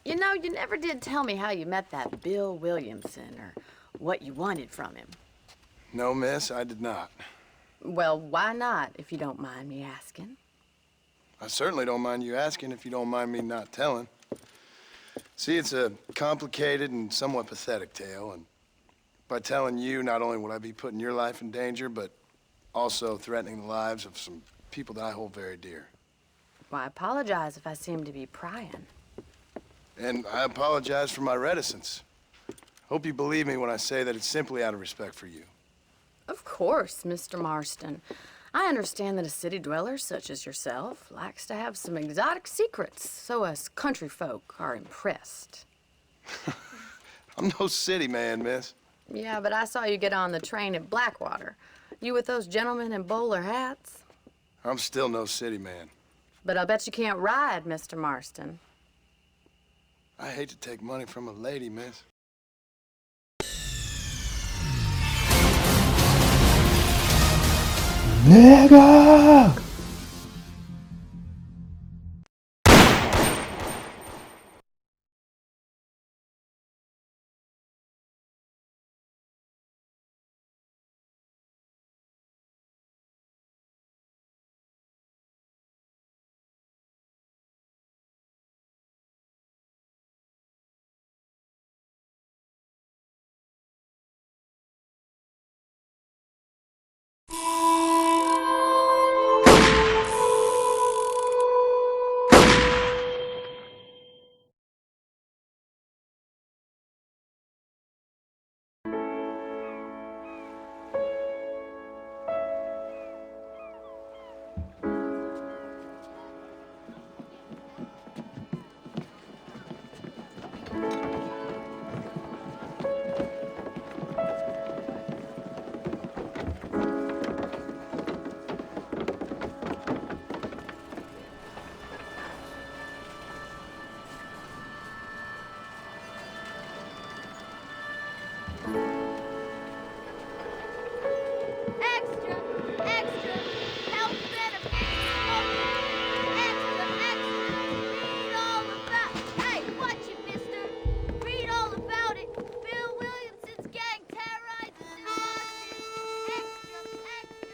You know, you never did tell me how you met that Bill Williamson or what you wanted from him. No, miss, I did not. Well, why not, if you don't mind me asking? I certainly don't mind you asking if you don't mind me not telling. See, it's a complicated and somewhat pathetic tale, and by telling you, not only would I be putting your life in danger, but also threatening the lives of some people that I hold very dear. Well, I apologize if I seem to be prying. And I apologize for my reticence. Hope you believe me when I say that it's simply out of respect for you. Of course, Mr. Marston. I understand that a city dweller such as yourself likes to have some exotic secrets, so us country folk are impressed. I'm no city man, miss. Yeah, but I saw you get on the train at Blackwater. You with those gentlemen in bowler hats? I'm still no city man. But I'll bet you can't ride, Mr. Marston. I hate to take money from a lady, miss. Nigga! Extra, extra, health benefits. Extra, extra, read all about. Hey, watch it, mister. Read all about it. Bill Williamson's gang terrorizes his horses. Extra, extra.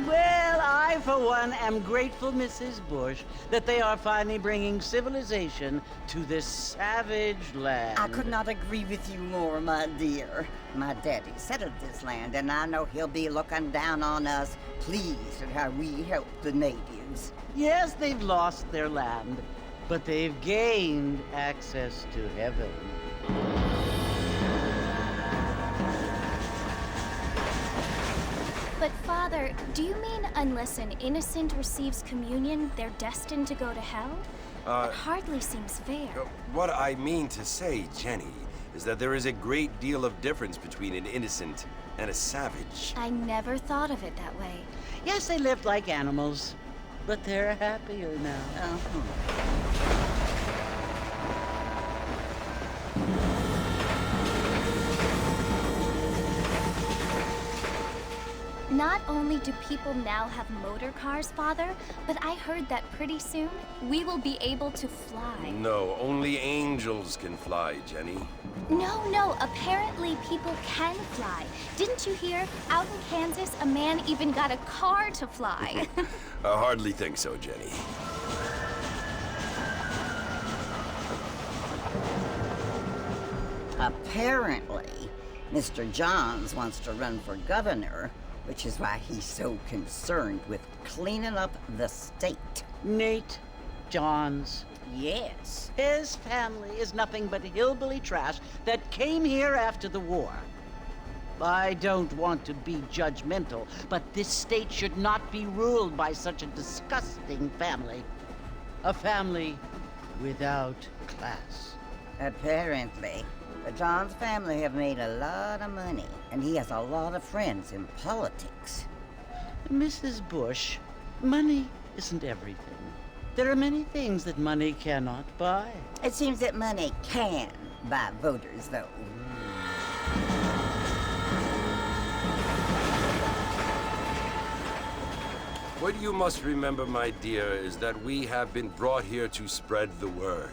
Well, I, for one, am grateful, Mrs. Bush, that they are finally bringing civilization to this savage land. I could not agree with you more, my dear. My daddy settled this land, and I know he'll be looking down on us, pleased at how we help the natives. Yes, they've lost their land, but they've gained access to heaven. But Father, do you mean unless an innocent receives communion, they're destined to go to hell? That hardly seems fair. What I mean to say, Jenny, is that there is a great deal of difference between an innocent and a savage. I never thought of it that way. Yes, they lived like animals, but they're happier now. Not only do people now have motor cars, Father, but I heard that pretty soon we will be able to fly. No, only angels can fly, Jenny. No, apparently people can fly. Didn't you hear? Out in Kansas, a man even got a car to fly. I hardly think so, Jenny. Apparently, Mr. Johns wants to run for governor, which is why he's so concerned with cleaning up the state. Nate Johns. Yes. His family is nothing but hillbilly trash that came here after the war. I don't want to be judgmental, but this state should not be ruled by such a disgusting family. A family without class. Apparently, the Johns family have made a lot of money, and he has a lot of friends in politics. Mrs. Bush, money isn't everything. There are many things that money cannot buy. It seems that money can buy voters, though. What you must remember, my dear, is that we have been brought here to spread the word.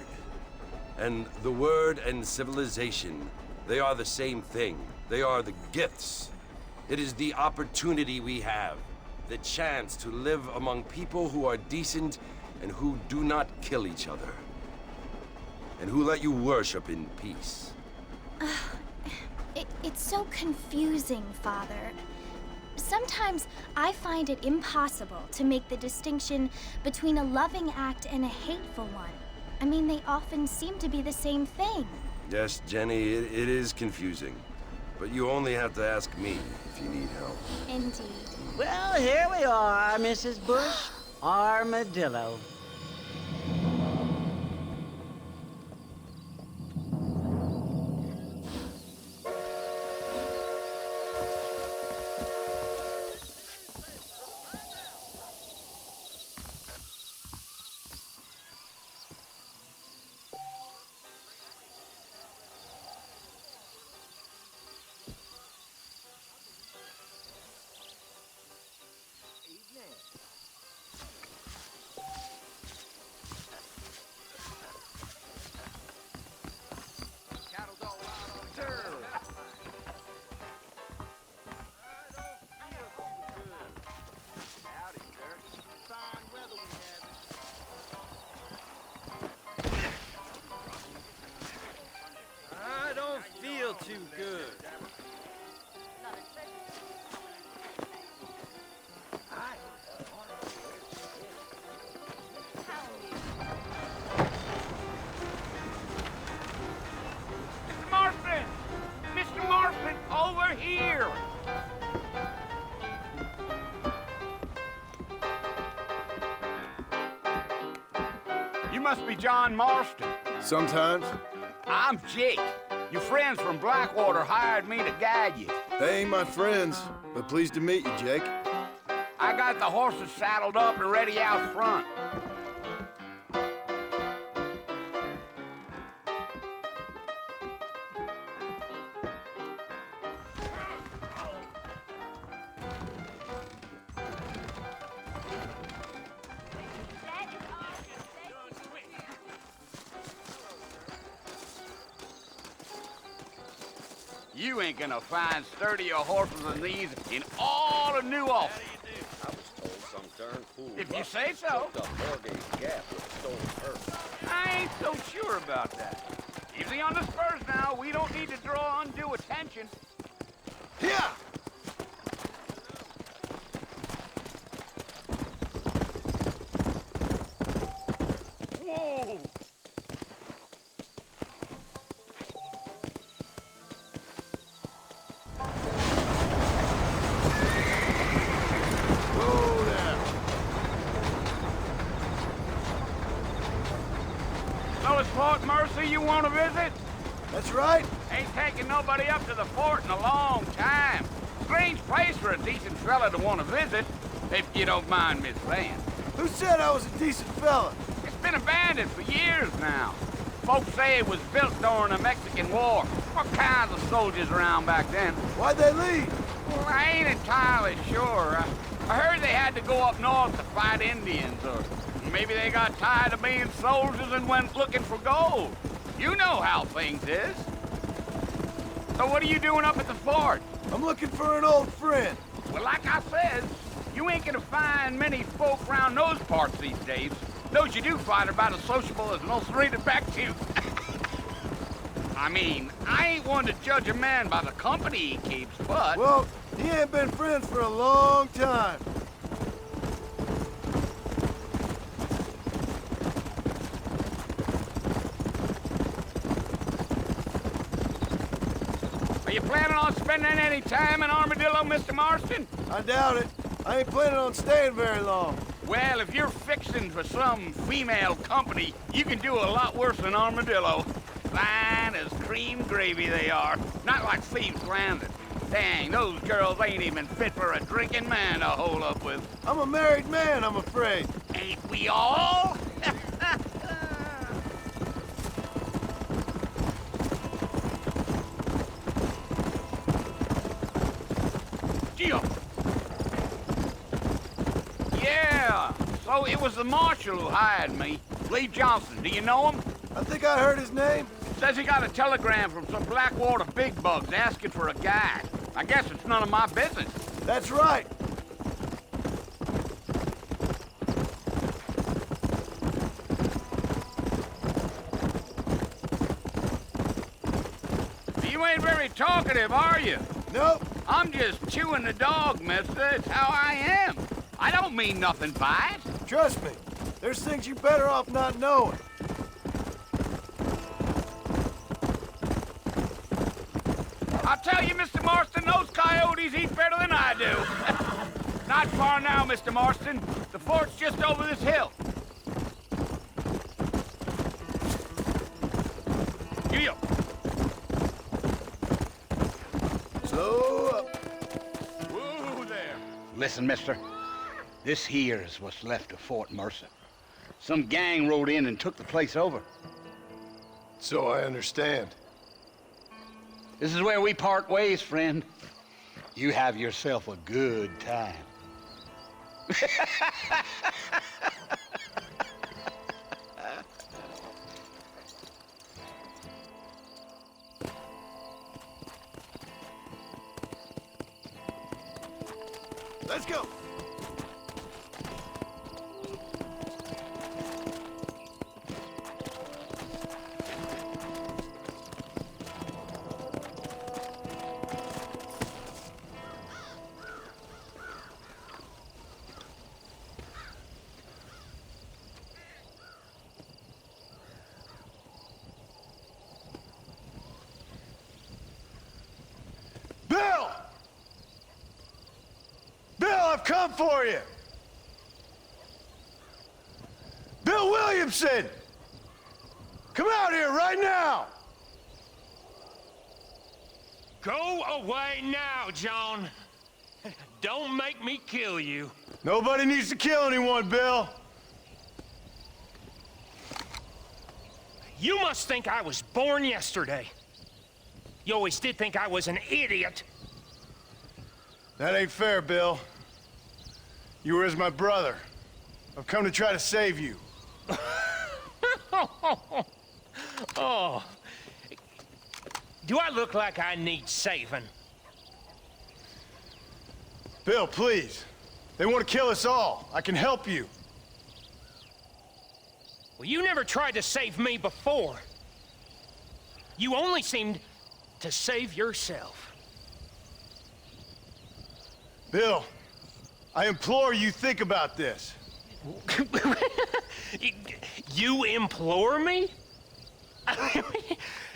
And the word and civilization, they are the same thing. They are the gifts. It is the opportunity we have, the chance to live among people who are decent and who do not kill each other, and who let you worship in peace. It's so confusing, Father. Sometimes I find it impossible to make the distinction between a loving act and a hateful one. I mean, they often seem to be the same thing. Yes, Jenny, it is confusing. But you only have to ask me if you need help. Indeed. Well, here we are, Mrs. Bush. Armadillo. Too good. Mr. Marston! Mr. Marston, over here! You must be John Marston. Sometimes. I'm Jake. Your friends from Blackwater hired me to guide you. They ain't my friends, but pleased to meet you, Jake. I got the horses saddled up and ready out front. You ain't gonna find sturdier horses than these in all of New Ulster. I was told some darn fool. If you say so. Took the Morgate Gap with a stolen purse. I ain't so sure about that. Easy on the spurs now. We don't need to draw undue attention. Here! Whoa! So it's Fort Mercy you want to visit? That's right. Ain't taking nobody up to the fort in a long time. Strange place for a decent fella to want to visit, if you don't mind me saying. Who said I was a decent fella? It's been abandoned for years now. Folks say it was built during the Mexican War. What kinds of soldiers around back then? Why'd they leave? Well, I ain't entirely sure. I heard they had to go up north to fight Indians, or maybe they got tired of being soldiers and went looking for gold. You know how things is. So what are you doing up at the fort? I'm looking for an old friend. Well, like I said, you ain't gonna find many folk around those parts these days. Those you do find are about as sociable as an ulcerated back tooth. I mean, I ain't one to judge a man by the company he keeps, but... Well, he ain't been friends for a long time. Are you planning on spending any time in Armadillo, Mr. Marston? I doubt it. I ain't planning on staying very long. Well, if you're fixing for some female company, you can do a lot worse than Armadillo. Fine as cream gravy they are. Not like thieves landed. Dang, those girls ain't even fit for a drinking man to hole up with. I'm a married man, I'm afraid. Ain't we all? Gio! Yeah, so it was the marshal who hired me. Lee Johnson, do you know him? I think I heard his name. Says he got a telegram from some Blackwater big bugs asking for a guy. I guess it's none of my business. That's right. You ain't very talkative, are you? Nope. I'm just chewing the dog, mister. It's how I am. I don't mean nothing by it. Trust me. There's things you're better off not knowing. I'll tell you, Mr. Marston, those coyotes eat better than I do. Not far now, Mr. Marston. The fort's just over this hill. Giddy up. Slow up. Whoa there. Listen, mister. This here's what's left of Fort Mercer. Some gang rode in and took the place over. So I understand. This is where we part ways, friend. You have yourself a good time. Let's go. Bill! Bill, I've come for you! Bill Williamson! Come out here right now! Go away now, John. Don't make me kill you. Nobody needs to kill anyone, Bill. You must think I was born yesterday. You always did think I was an idiot. That ain't fair, Bill. You were as my brother. I've come to try to save you. Oh. Do I look like I need saving? Bill, please. They want to kill us all. I can help you. Well, you never tried to save me before. You only seemed to save yourself. Bill, I implore you think about this. You implore me?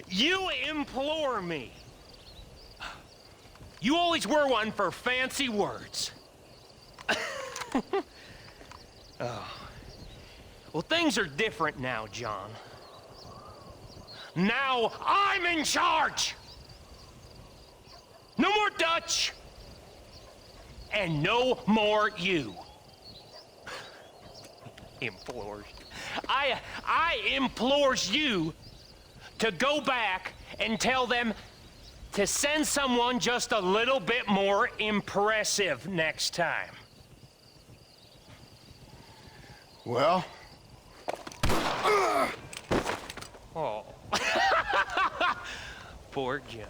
You implore me. You always were one for fancy words. Oh. Well, things are different now, John. Now I'm in charge! No more Dutch! And no more you. Implores. I implores you to go back and tell them to send someone just a little bit more impressive next time. Well? Oh. Poor John.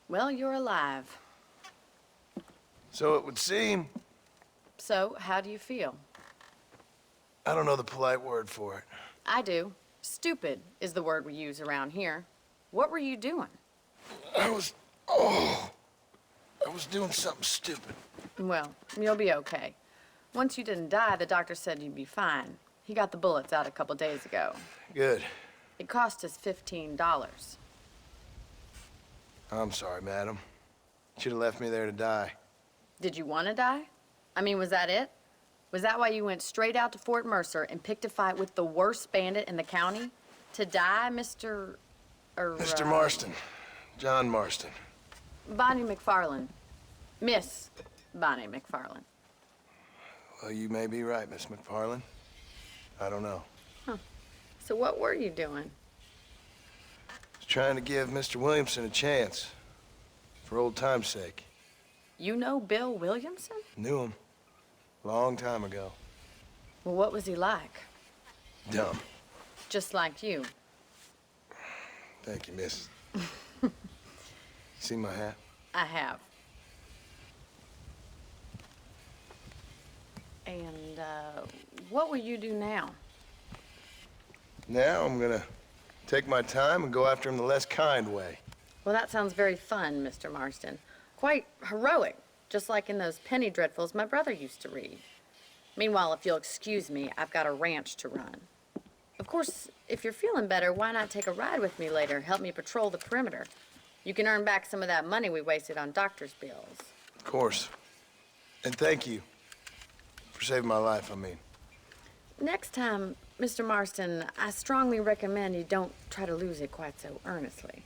Well, you're alive. So it would seem. So, how do you feel? I don't know the polite word for it. I do. Stupid is the word we use around here. What were you doing? I was doing something stupid. Well, you'll be okay. Once you didn't die, the doctor said you'd be fine. He got the bullets out a couple days ago. Good. It cost us $15. I'm sorry, madam. Should have left me there to die. Did you want to die? I mean, was that it? Was that why you went straight out to Fort Mercer and picked a fight with the worst bandit in the county? To die, Mr. Mr. Marston. John Marston. Bonnie McFarland. Miss Bonnie McFarland. Well, you may be right, Miss McFarland. I don't know. Huh. So what were you doing? I was trying to give Mr. Williamson a chance. For old time's sake. You know Bill Williamson? Knew him. Long time ago. Well, what was he like? Dumb. Just like you. Thank you, miss. See my hat? I have. And, what will you do now? Now I'm gonna take my time and go after him the less kind way. Well, that sounds very fun, Mr. Marston. Quite heroic, just like in those penny dreadfuls my brother used to read. Meanwhile, if you'll excuse me, I've got a ranch to run. Of course, if you're feeling better, why not take a ride with me later? Help me patrol the perimeter. You can earn back some of that money we wasted on doctor's bills. Of course. And thank you. For saving my life, I mean. Next time, Mr. Marston, I strongly recommend you don't try to lose it quite so earnestly.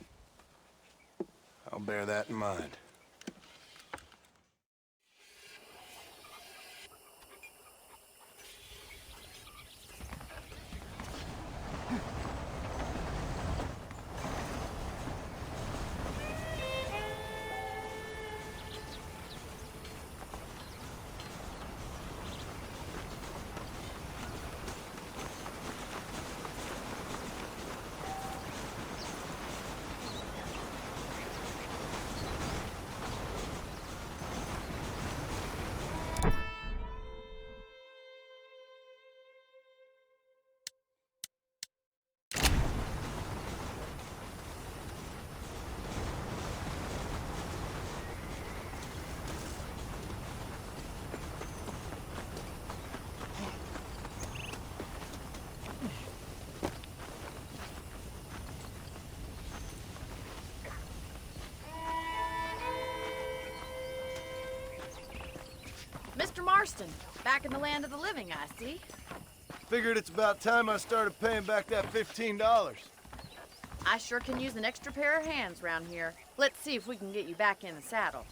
I'll bear that in mind. Mr. Marston, back in the land of the living, I see. Figured it's about time I started paying back that $15. I sure can use an extra pair of hands around here. Let's see if we can get you back in the saddle.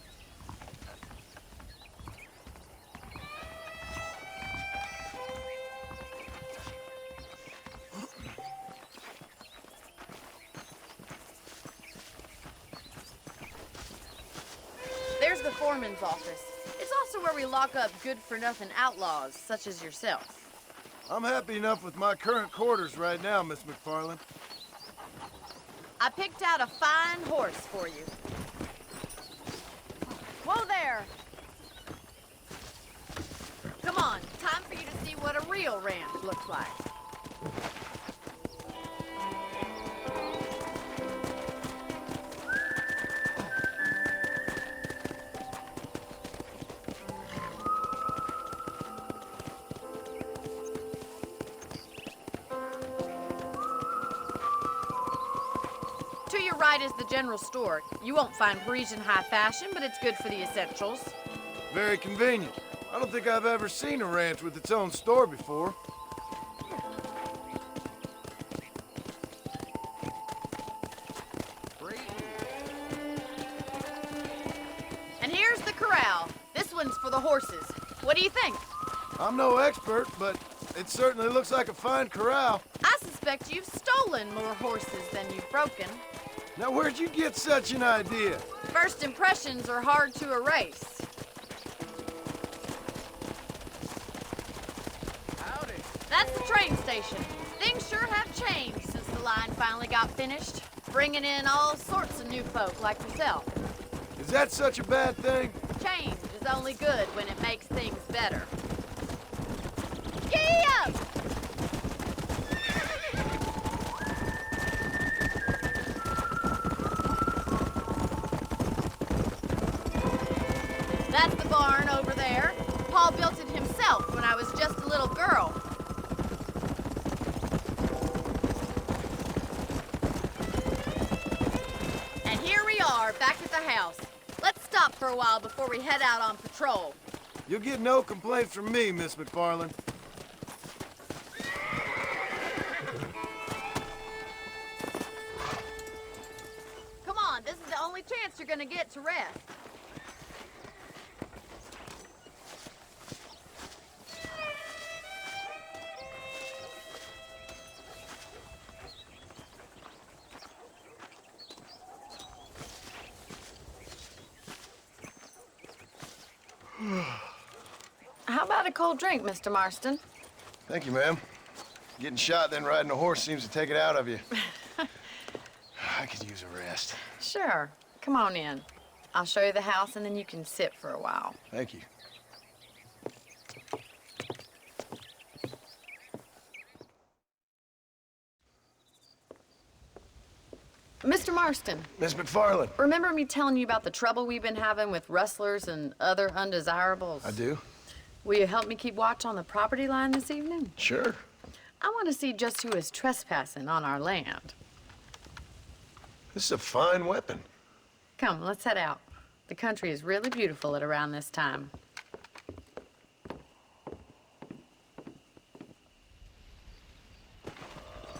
There's the foreman's office. It's also where we lock up good-for-nothing outlaws, such as yourself. I'm happy enough with my current quarters right now, Miss McFarland. I picked out a fine horse for you. Whoa there! Come on, time for you to see what a real ranch looks like. To your right is the general store. You won't find Parisian high fashion, but it's good for the essentials. Very convenient. I don't think I've ever seen a ranch with its own store before. And here's the corral. This one's for the horses. What do you think? I'm no expert, but it certainly looks like a fine corral. I suspect you've stolen more horses than you've broken. Now, where'd you get such an idea? First impressions are hard to erase. Howdy. That's the train station. Things sure have changed since the line finally got finished, bringing in all sorts of new folk like yourself. Is that such a bad thing? Change is only good when it makes things better. Giddy up! That's the barn over there. Paul built it himself when I was just a little girl. And here we are, back at the house. Let's stop for a while before we head out on patrol. You'll get no complaints from me, Miss McFarland. Come on, this is the only chance you're gonna get to rest. How about a cold drink, Mr. Marston? Thank you, ma'am. Getting shot, then riding a horse seems to take it out of you. I could use a rest. Sure. Come on in. I'll show you the house, and then you can sit for a while. Thank you. Mr. Marston, Miss McFarland. remember me telling you about the trouble we've been having with rustlers and other undesirables? I do. Will you help me keep watch on the property line this evening? Sure. I want to see just who is trespassing on our land. This is a fine weapon. Come, let's head out. The country is really beautiful at around this time.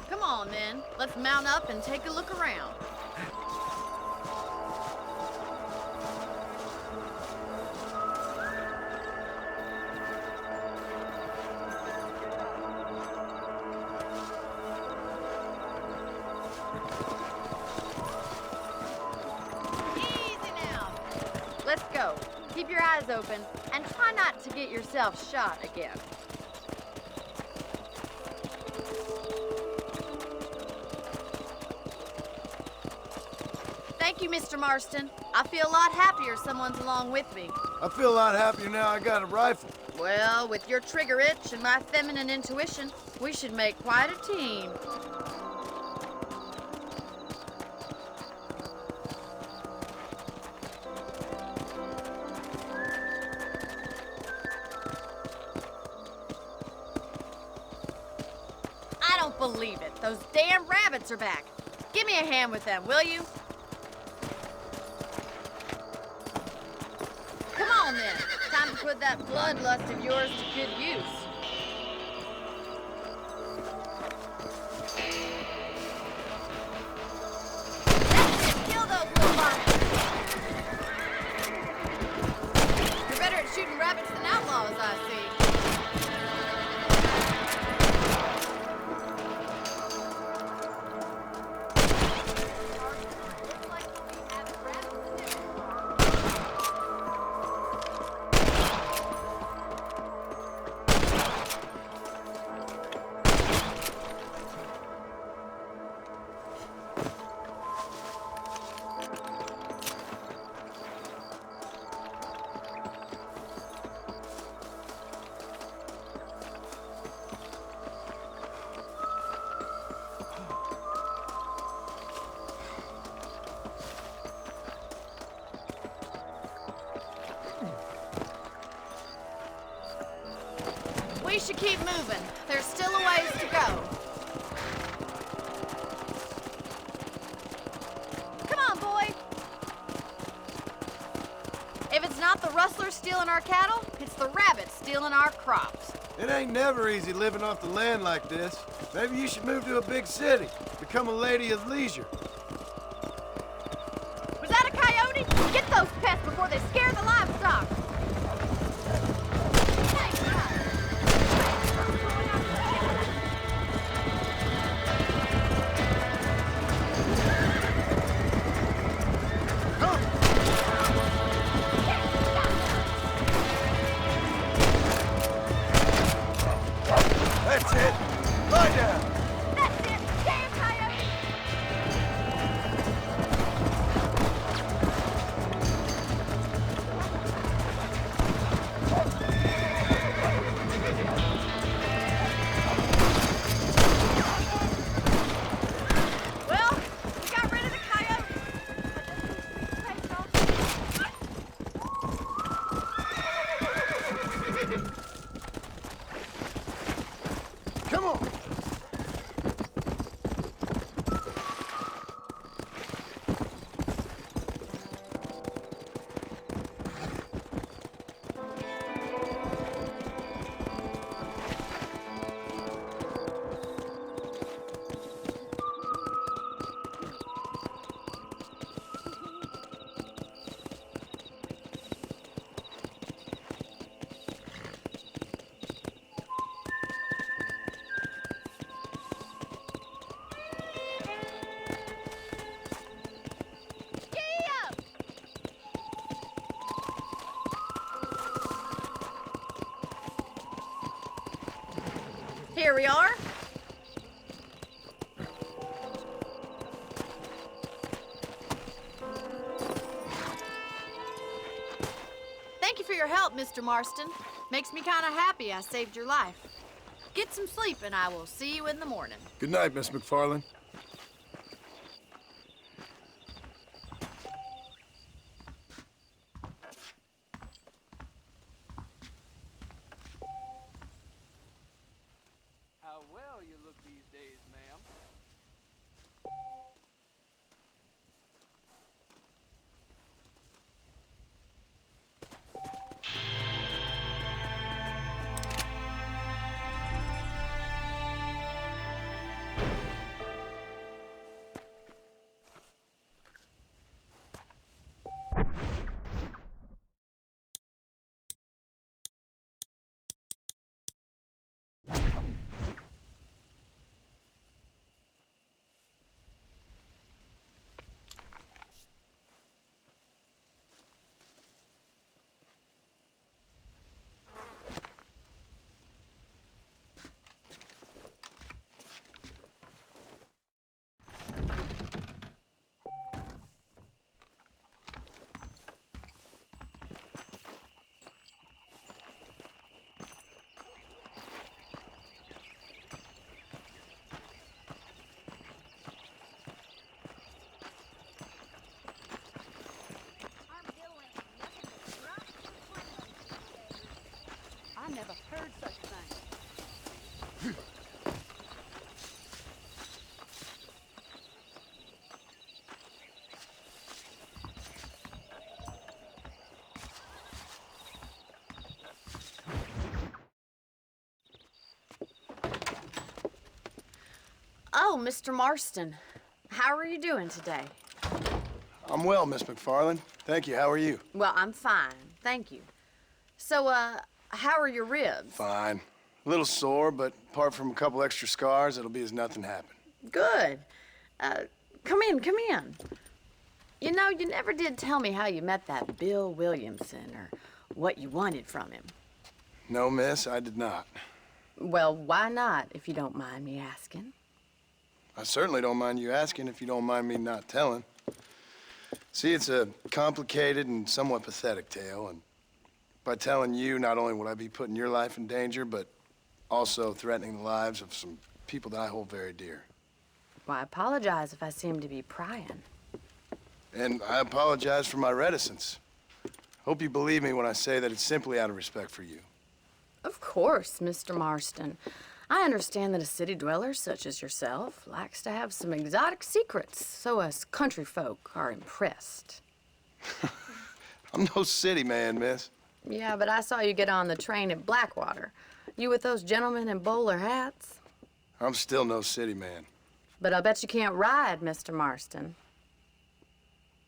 Come on, then. Let's mount up and take a look around. Easy now. Let's go. Keep your eyes open and try not to get yourself shot again. Thank you, Mr. Marston. I feel a lot happier someone's along with me. I feel a lot happier now I got a rifle. Well, with your trigger itch and my feminine intuition, we should make quite a team. I don't believe it. Those damn rabbits are back. Give me a hand with them, will you? Come on, then. Time to put that bloodlust of yours to good use. That's it. Kill those little varmints. You're better at shooting rabbits than outlaws, I see. Looks like we'll be having rabbits dinner. We should keep moving. There's still a ways to go. Come on, boy. If it's not the rustlers stealing our cattle, it's the rabbits stealing our crops. It ain't never easy living off the land like this. Maybe you should move to a big city. Become a lady of leisure. Was that a coyote? Get those pests before they scare the livestock. That's it. Lie down. That's it. Damn coyote. Well, we got rid of the coyote. Come on. Here we are. Thank you for your help, Mr. Marston. Makes me kind of happy I saved your life. Get some sleep and I will see you in the morning. Good night, Miss McFarland. How well you look these days, ma'am. I never heard such thing. Oh, Mr. Marston. How are you doing today? I'm well, Miss McFarland. Thank you. How are you? Well, I'm fine. Thank you. So, how are your ribs? Fine. A little sore, but apart from a couple extra scars, it'll be as nothing happened. Good. Come in, come in. You know, you never did tell me how you met that Bill Williamson or what you wanted from him. No, miss, I did not. Well, why not, if you don't mind me asking? I certainly don't mind you asking if you don't mind me not telling. See, it's a complicated and somewhat pathetic tale, and by telling you, not only would I be putting your life in danger, but also threatening the lives of some people that I hold very dear. Well, I apologize if I seem to be prying. And I apologize for my reticence. Hope you believe me when I say that it's simply out of respect for you. Of course, Mr. Marston. I understand that a city dweller such as yourself likes to have some exotic secrets, so us country folk are impressed. I'm no city man, miss. Yeah, but I saw you get on the train at Blackwater. You with those gentlemen in bowler hats? I'm still no city man. But I bet you can't ride, Mr. Marston.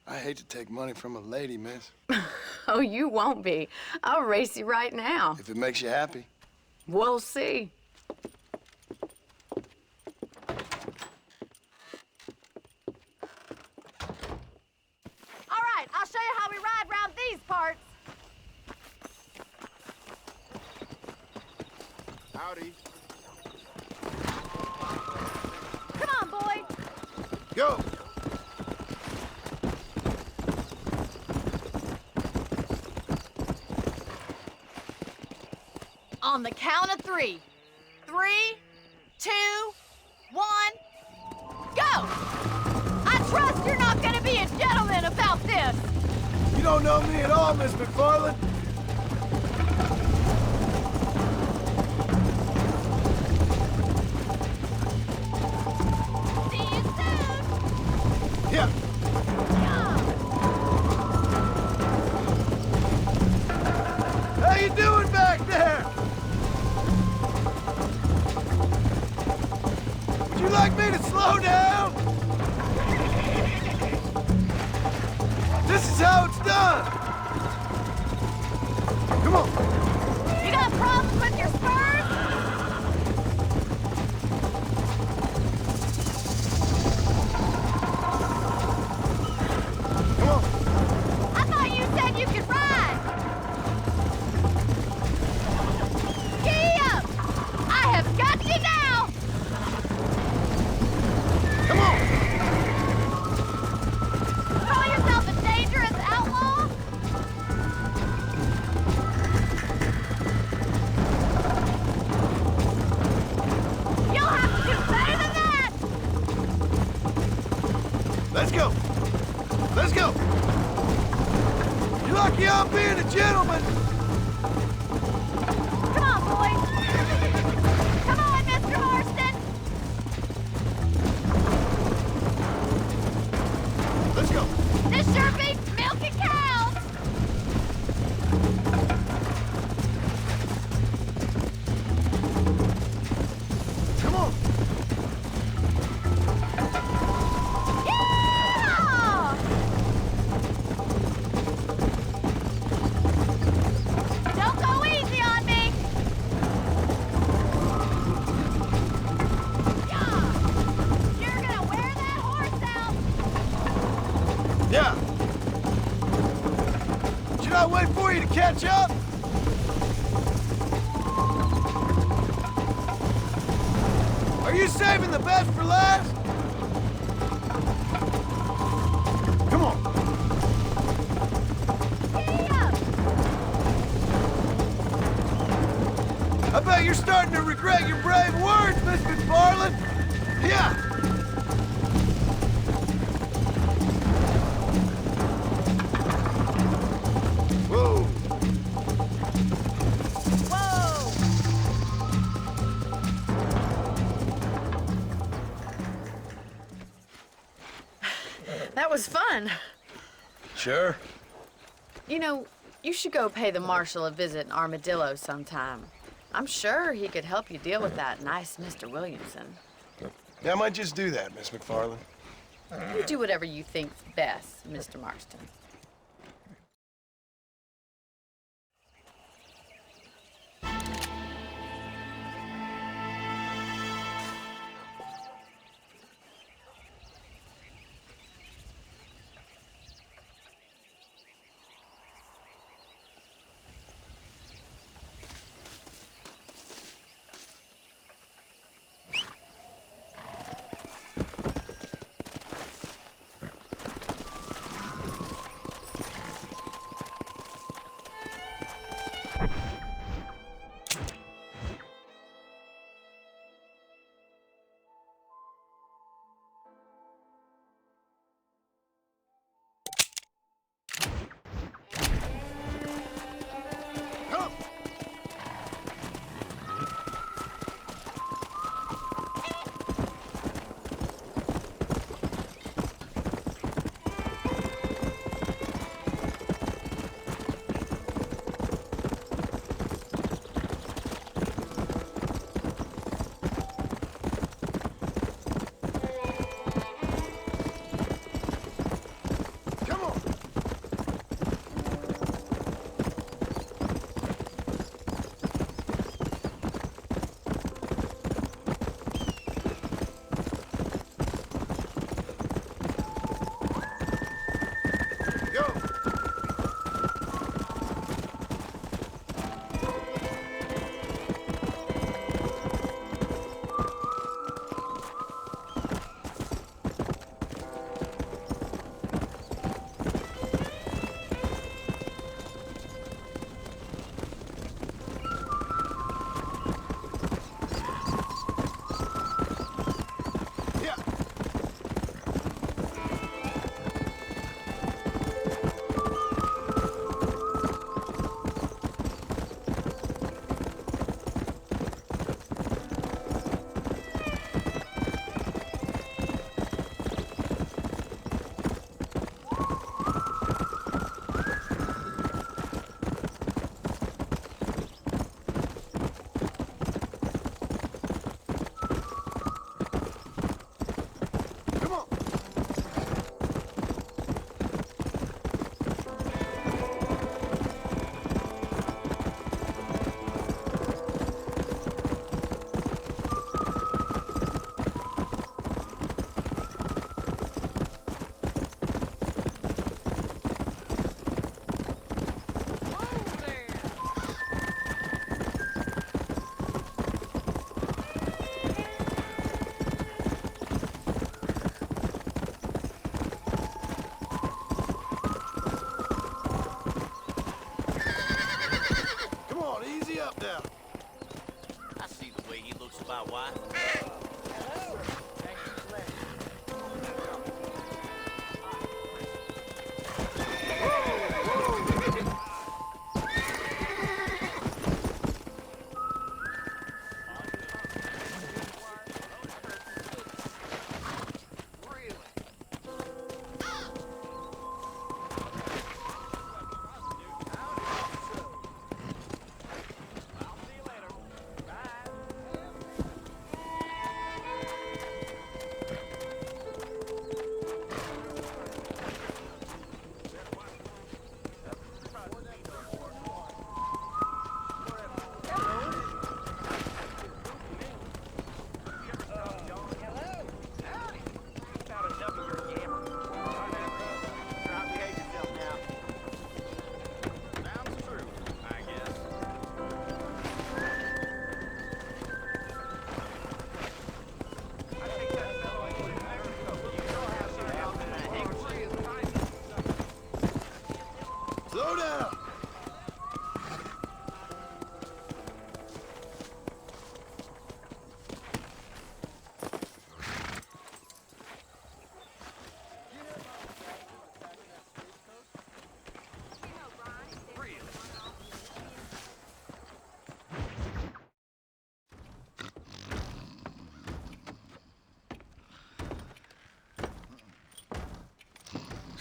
I hate to take money from a lady, miss. Oh, you won't be. I'll race you right now. If it makes you happy. We'll see. All right, I'll show you how we ride round these parts. Howdy. Come on, boy. Go! On the count of 3. 3, 2, 1, go! I trust you're not gonna be a gentleman about this. You don't know me at all, Miss McFarland. See you soon. Yeah. How you doing back there? Would you like me to slow down? This is how it's done. Come on. You got problems with your spurs? Come on. I thought you said you could ride. Giddy up! I have got you now. Come on. Call yourself a dangerous outlaw? You'll have to do better than that. Let's go. Let's go. You're lucky I'm being a gentleman. Come on, boys. Come on, Mr. Marston. Let's go. This sure beats milking cows. Come on. Yeah! Don't go easy on me. Yeah! You're gonna wear that horse out. Yeah. Should I wait for you to catch up? Are you saving the best for last? Come on. Giddy up. I bet you're starting to regret your brave words, Miss McFarland. Yeah. Whoa. Whoa! That was fun. Sure. You know, you should go pay the marshal a visit in Armadillo sometime. I'm sure he could help you deal with that nice Mr. Williamson. Yeah, I might just do that, Miss McFarland. You do whatever you think's best, Mr. Marston.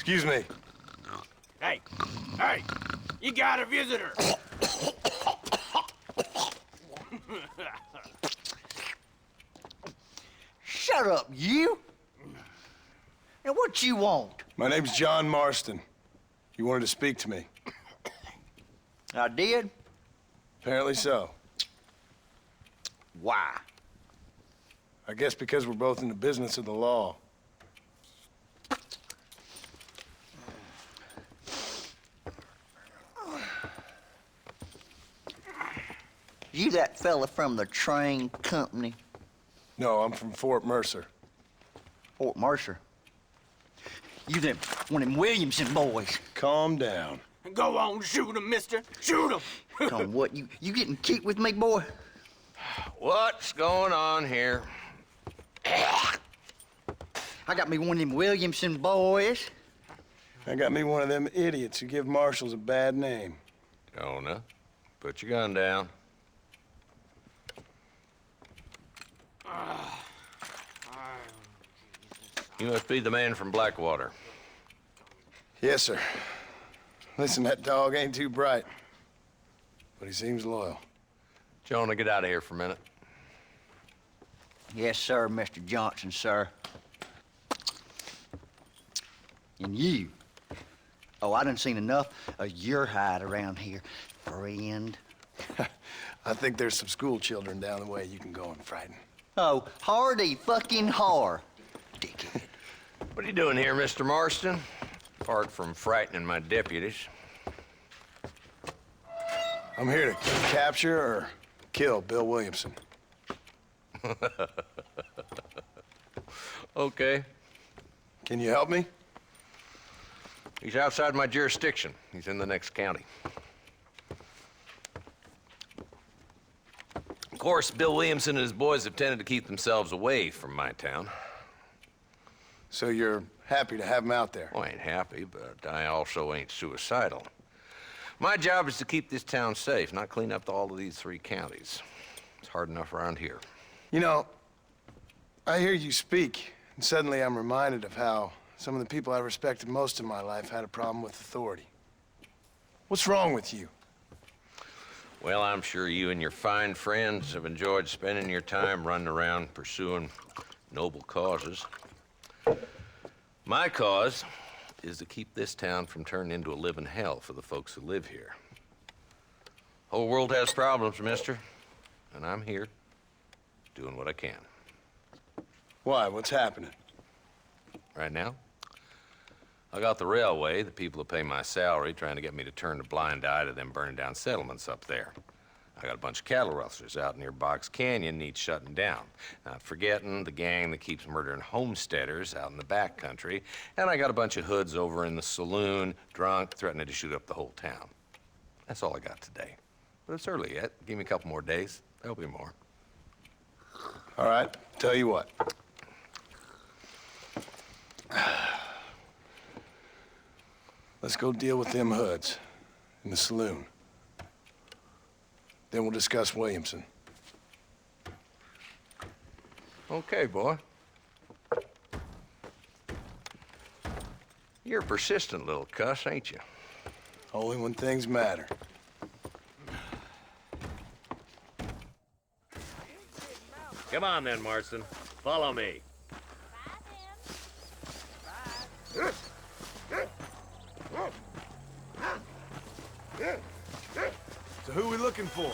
Excuse me. Hey, hey, you got a visitor. Shut up, you! And what you want? My name's John Marston. You wanted to speak to me. I did? Apparently so. Why? I guess because we're both in the business of the law. You that fella from the train company? No, I'm from Fort Mercer. Fort Mercer? You them one of them Williamson boys. Calm down. Go on, shoot him, mister. Shoot him. Come on, what, you getting kicked with me, boy? What's going on here? I got me one of them Williamson boys. I got me one of them idiots who give marshals a bad name. Jonah, put your gun down. You must be the man from Blackwater. Yes, sir. Listen, that dog ain't too bright, but he seems loyal. Jonah, get out of here for a minute. Yes, sir, Mr. Johnson, sir. And you. Oh, I done seen enough of your hide around here, friend. I think there's some school children down the way you can go and frighten. Oh, hardy fucking har. Dickhead. What are you doing here, Mr. Marston? Apart from frightening my deputies. I'm here to capture or kill Bill Williamson. Okay. Can you help me? He's outside my jurisdiction. He's in the next county. Of course, Bill Williamson and his boys have tended to keep themselves away from my town. So you're happy to have him out there? Well, I ain't happy, but I also ain't suicidal. My job is to keep this town safe, not clean up all of these 3 counties. It's hard enough around here. You know, I hear you speak, and suddenly I'm reminded of how some of the people I respected most in my life had a problem with authority. What's wrong with you? Well, I'm sure you and your fine friends have enjoyed spending your time running around pursuing noble causes. My cause is to keep this town from turning into a living hell for the folks who live here. Whole world has problems, mister, and I'm here doing what I can. Why? What's happening? Right now, I got the railway, the people who pay my salary, trying to get me to turn a blind eye to them burning down settlements up there. I got a bunch of cattle rustlers out near Box Canyon needs shutting down. Not forgetting the gang that keeps murdering homesteaders out in the back country. And I got a bunch of hoods over in the saloon, drunk, threatening to shoot up the whole town. That's all I got today. But it's early yet. Give me a couple more days. There'll be more. All right, tell you what. Let's go deal with them hoods in the saloon. Then we'll discuss Williamson. Okay, boy. You're a persistent little cuss, ain't you? Only when things matter. Come on then, Marston. Follow me. So who are we looking for?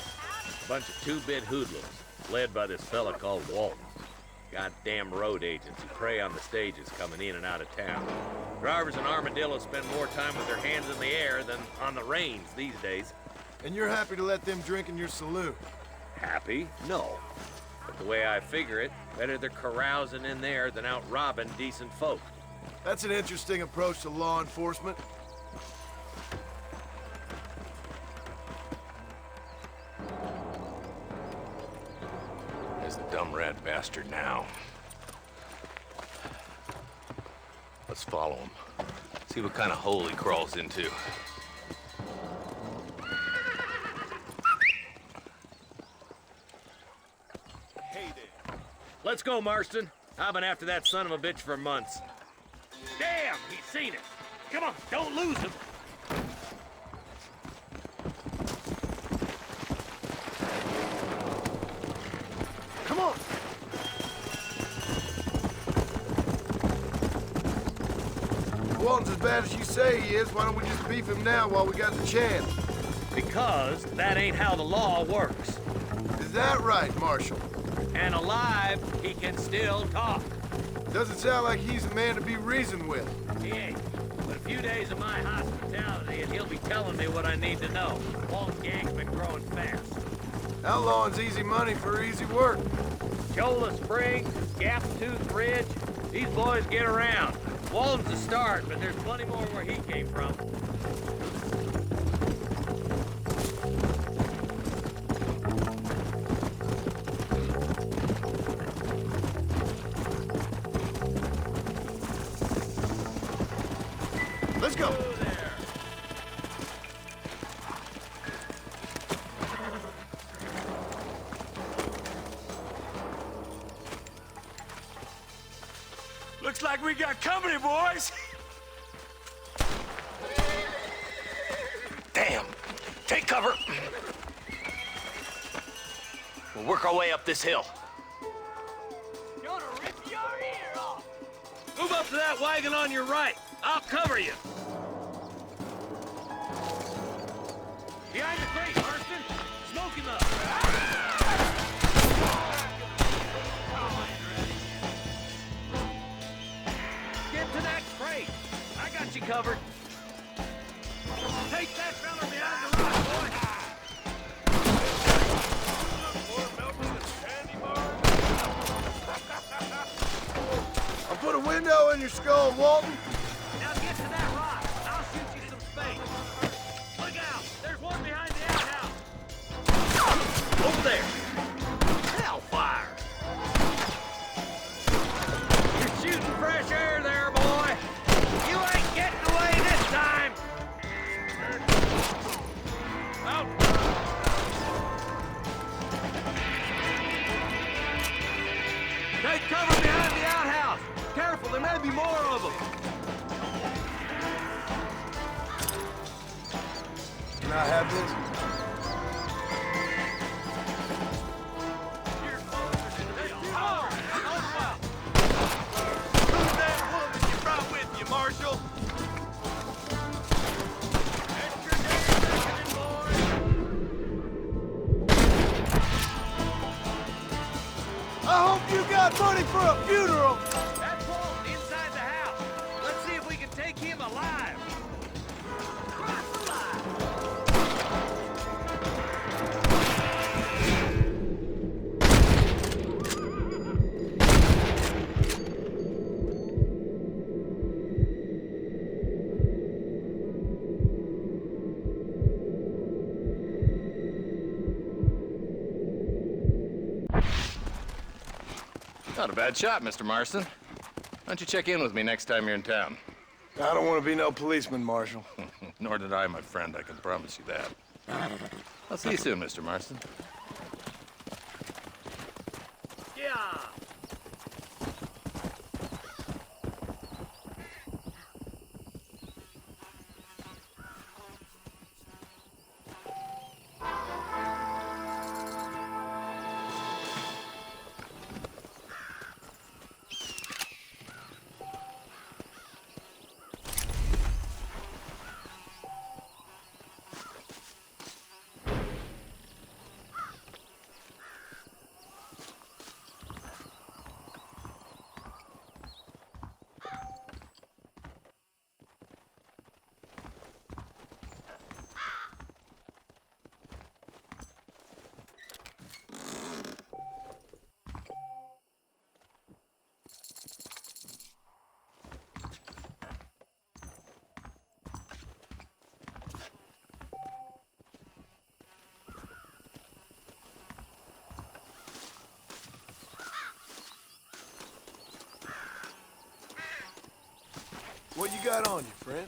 Bunch of two-bit hoodlums, led by this fella called Walton. Goddamn road agents who prey on the stages coming in and out of town. Drivers and armadillos spend more time with their hands in the air than on the reins these days. And you're happy to let them drink in your saloon? Happy? No. But the way I figure it, better they're carousing in there than out robbing decent folk. That's an interesting approach to law enforcement. There's the dumb rat bastard now. Let's follow him. See what kind of hole he crawls into. Hey there. Let's go, Marston. I've been after that son of a bitch for months. Damn, he's seen it. Come on, don't lose him. Come on. Walton's as bad as you say he is. Why don't we just beef him now while we got the chance? Because that ain't how the law works. Is that right, Marshal? And alive, he can still talk. Doesn't sound like he's a man to be reasoned with. He ain't. But a few days of my hospitality and he'll be telling me what I need to know. Walton's gang's been growing fast. Outlawing's easy money for easy work. Cholla Springs, Gap Tooth Ridge, these boys get around. Walton's the start, but there's plenty more where he came from. Let's go. Looks like we got company, boys. Damn. Take cover. We'll work our way up this hill. Gonna rip your ear off. Move up to that wagon on your right. I'll cover you. Behind the crate, Marston. Smoke him up. Get to that crate. I got you covered. Take that fella behind the rock, boy. I'll put a window in your skull, Walton. Now get to that rock. I'll shoot you some space. Look out. There's one behind the outhouse. Over there. Hellfire. You're shooting fresh air there, boy. You ain't getting away this time. Out. Take cover behind the outhouse. Careful, there may be more of them. Can I have this? Who's that woman you brought with you, Marshal? I hope you got money for a funeral. That's Walton inside the house. Let's see if we can take him alive. Cross the line. Not a bad shot, Mr. Marston. Why don't you check in with me next time you're in town? I don't want to be no policeman, Marshal. Nor did I, my friend. I can promise you that. I'll see you soon, Mr. Marston. Yeah. What you got on you, friend?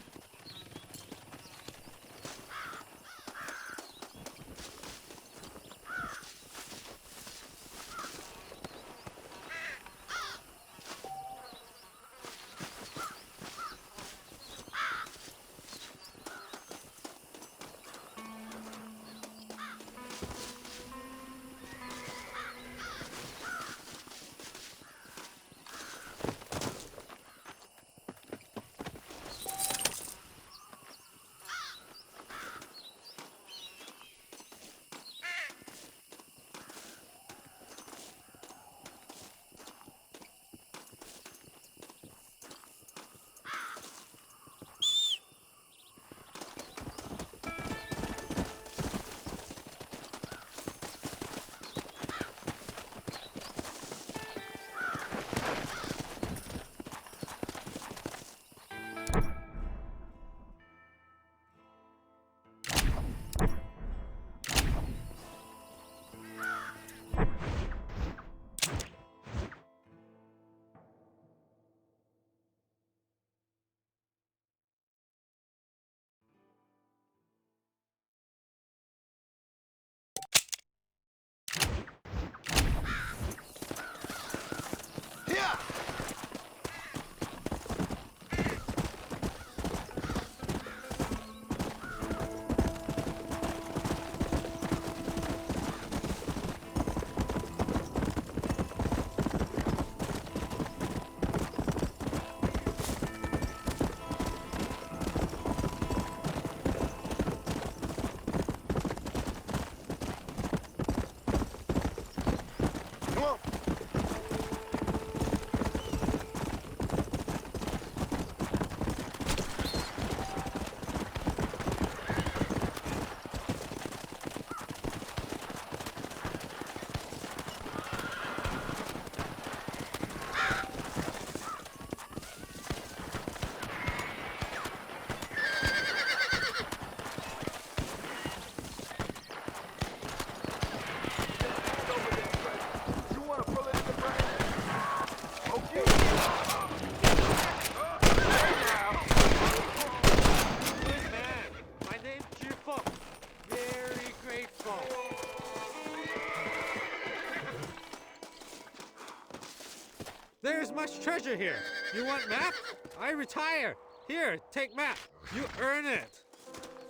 There's much treasure here. You want map? I retire. Here, take map. You earn it.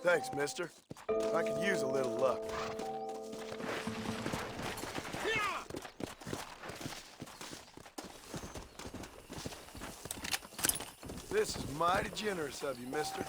Thanks, mister. I could use a little luck. This is mighty generous of you, mister.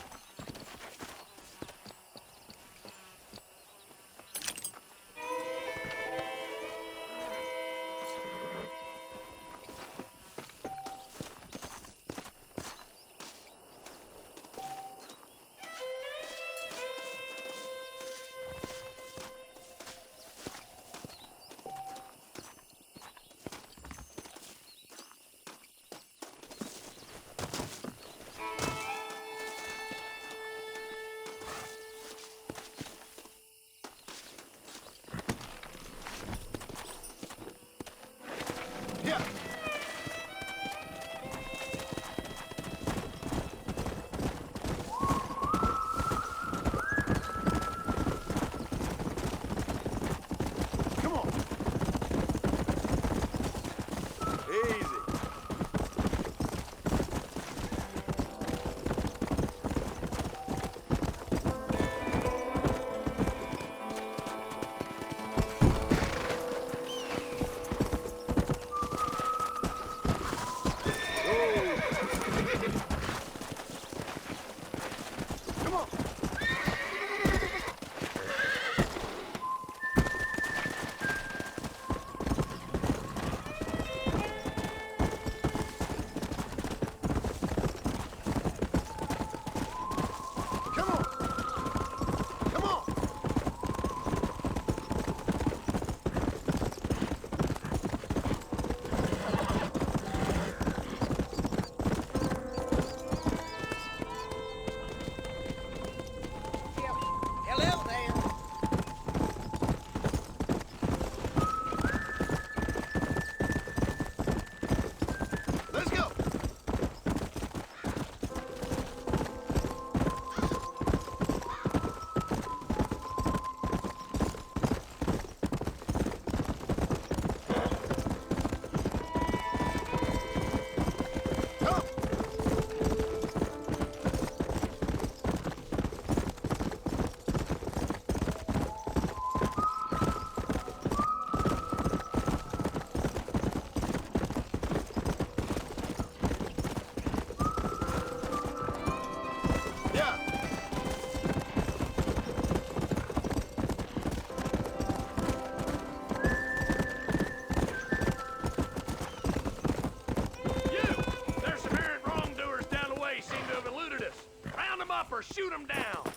Shoot them down!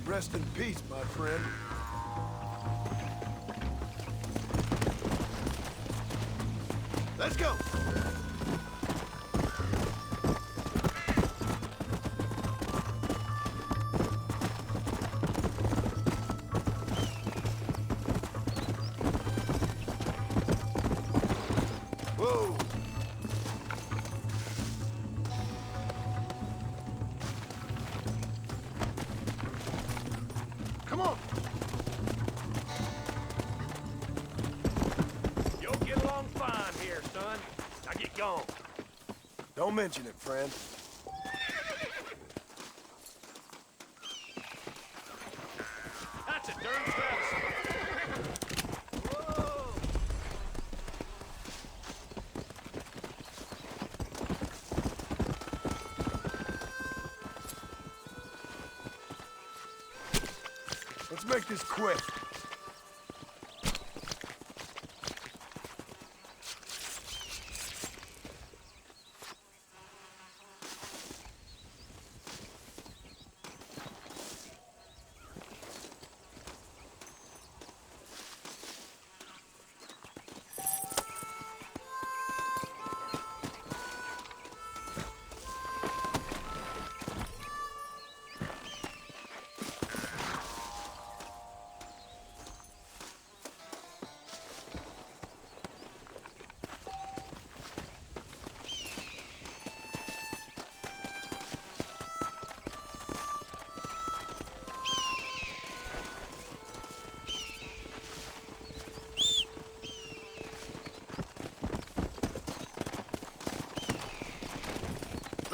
Rest in peace, my friend. Let's go! Whoa! Come on! You'll get along fine here, son. Now get gone. Don't mention it, friend. That's a darn travesty. Whoa! make this quick.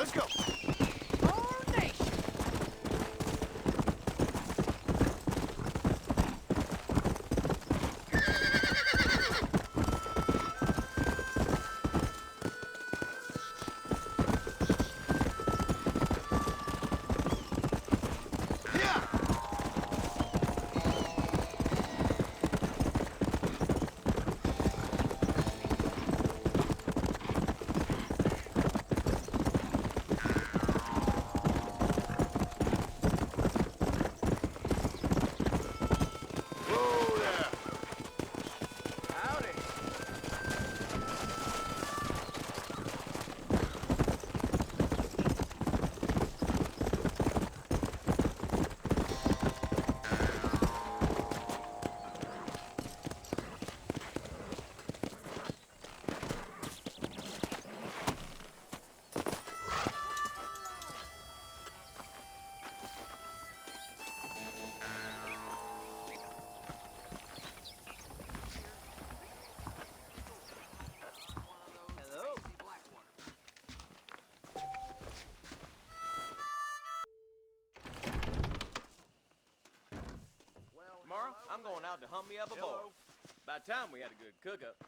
Let's go. Tomorrow, I'm going out to hunt me up a boar. By the time we had a good cook-up,